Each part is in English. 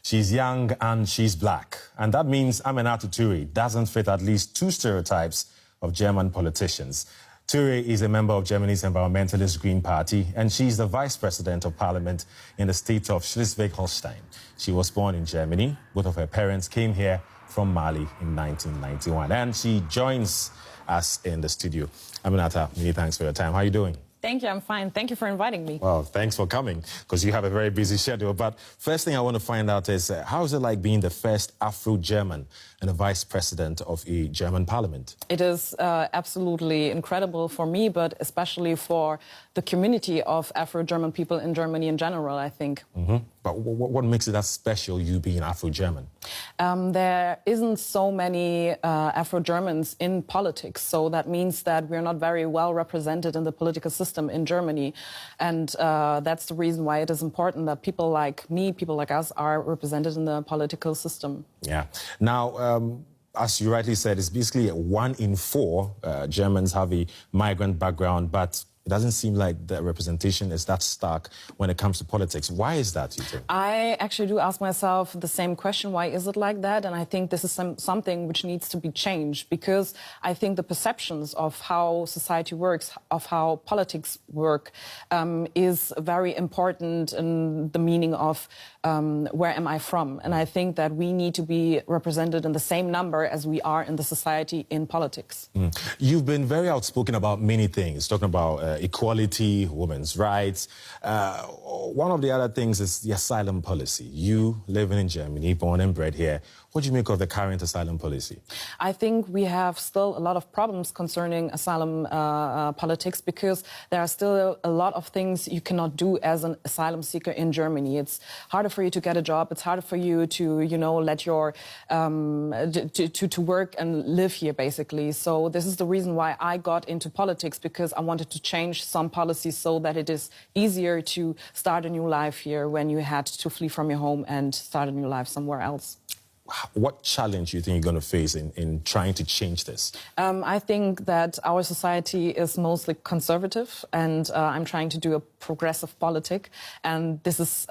She's young and she's black. And that means Aminata Toure doesn't fit at least two stereotypes of German politicians. Toure is a member of Germany's environmentalist Green Party, and she's the vice president of parliament in the state of Schleswig-Holstein. She was born in Germany. Both of her parents came here from Mali in 1991. And she joins us in the studio. Aminata, many thanks for your time. How are you doing? Thank you, I'm fine. Thank you for inviting me. Well, thanks for coming, because you have a very busy schedule. But first thing I want to find out is, how is it like being the first Afro German and the vice president of a German parliament? It is absolutely incredible for me, but especially for the community of Afro German people in Germany in general, I think. Mm-hmm. But what makes it that special, you being Afro German? There isn't so many Afro Germans in politics, so that means that we're not very well represented in the political system in Germany. And that's the reason why it is important that people like me, people like us, are represented in the political system. Yeah. Now, as you rightly said, it's basically 1 in 4 Germans have a migrant background, but it doesn't seem like the representation is that stark when it comes to politics. Why is that, you think? I actually do ask myself the same question, why is it like that? And I think this is something which needs to be changed, because I think the perceptions of how society works, of how politics work, is very important in the meaning of where am I from? And I think that we need to be represented in the same number as we are in the society in politics. Mm. You've been very outspoken about many things, talking about equality, women's rights. One of the other things is the asylum policy. You living in Germany, born and bred here. What do you make of the current asylum policy? I think we have still a lot of problems concerning asylum politics, because there are still a lot of things you cannot do as an asylum seeker in Germany. It's harder for you to get a job. It's harder for you to, you know, let your to work and live here, basically. So this is the reason why I got into politics, because I wanted to change some policies so that it is easier to start a new life here when you had to flee from your home and start a new life somewhere else. What challenge do you think you're going to face in trying to change this? I think that our society is mostly conservative, and I'm trying to do a progressive politic. And this is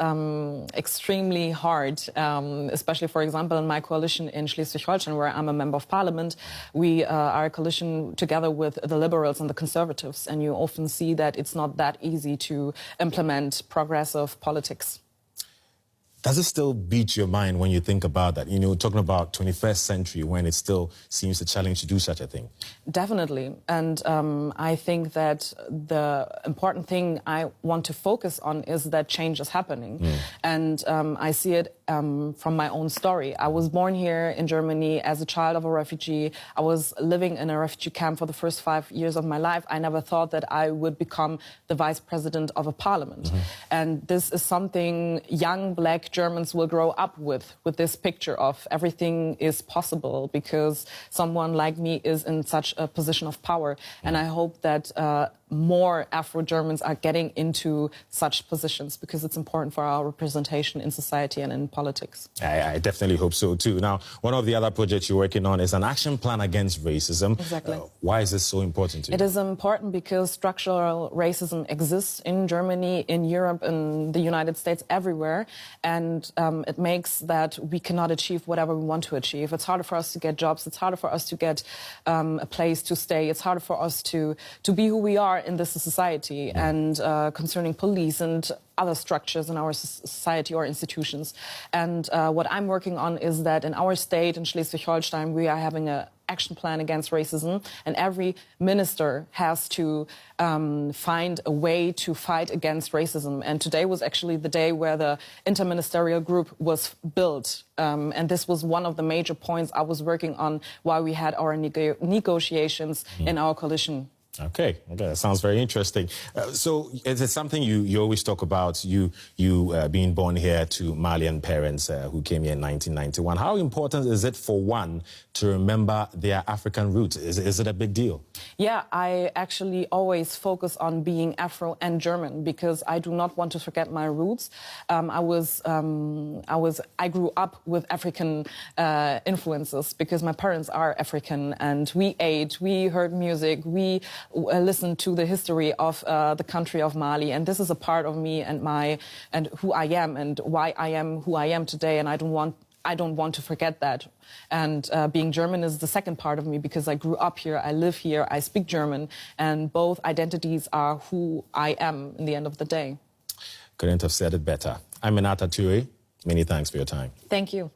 extremely hard, especially, for example, in my coalition in Schleswig-Holstein, where I'm a member of parliament. We are a coalition together with the liberals and the conservatives. And you often see that it's not that easy to implement progressive politics. Does it still beat your mind when you think about that? You know, talking about 21st century, when it still seems a challenge to do such a thing. Definitely. And I think that the important thing I want to focus on is that change is happening. Mm. And I see it from my own story. I was born here in Germany as a child of a refugee. I was living in a refugee camp for the first 5 years of my life. I never thought that I would become the vice president of a parliament. Mm-hmm. And this is something young black Germans will grow up with this picture of everything is possible because someone like me is in such a position of power. And I hope that more Afro-Germans are getting into such positions, because it's important for our representation in society and in politics. I definitely hope so too. Now, one of the other projects you're working on is an action plan against racism. Exactly. Why is this so important to you? It is important because structural racism exists in Germany, in Europe, in the United States, everywhere. And it makes that we cannot achieve whatever we want to achieve. It's harder for us to get jobs. It's harder for us to get a place to stay. It's harder for us to be who we are in this society. And concerning police and other structures in our society or institutions. And what I'm working on is that in our state, in Schleswig-Holstein, we are having an action plan against racism, and every minister has to find a way to fight against racism. And today was actually the day where the interministerial group was built. And this was one of the major points I was working on while we had our negotiations in our coalition. Okay, that sounds very interesting. So is it something you always talk about, you being born here to Malian parents who came here in 1991? How important is it for one to remember their African roots? Is it a big deal? Yeah, I actually always focus on being Afro and German, because I do not want to forget my roots. I grew up with African influences, because my parents are African, and we ate, we heard music, we listen to the history of the country of Mali. And this is a part of me and who I am and why I am who I am today. And I don't want to forget that. And being German is the second part of me because I grew up here, I live here, I speak German, and both identities are who I am in the end of the day. Couldn't have said it better. Aminata Toure, many thanks for your time. Thank you.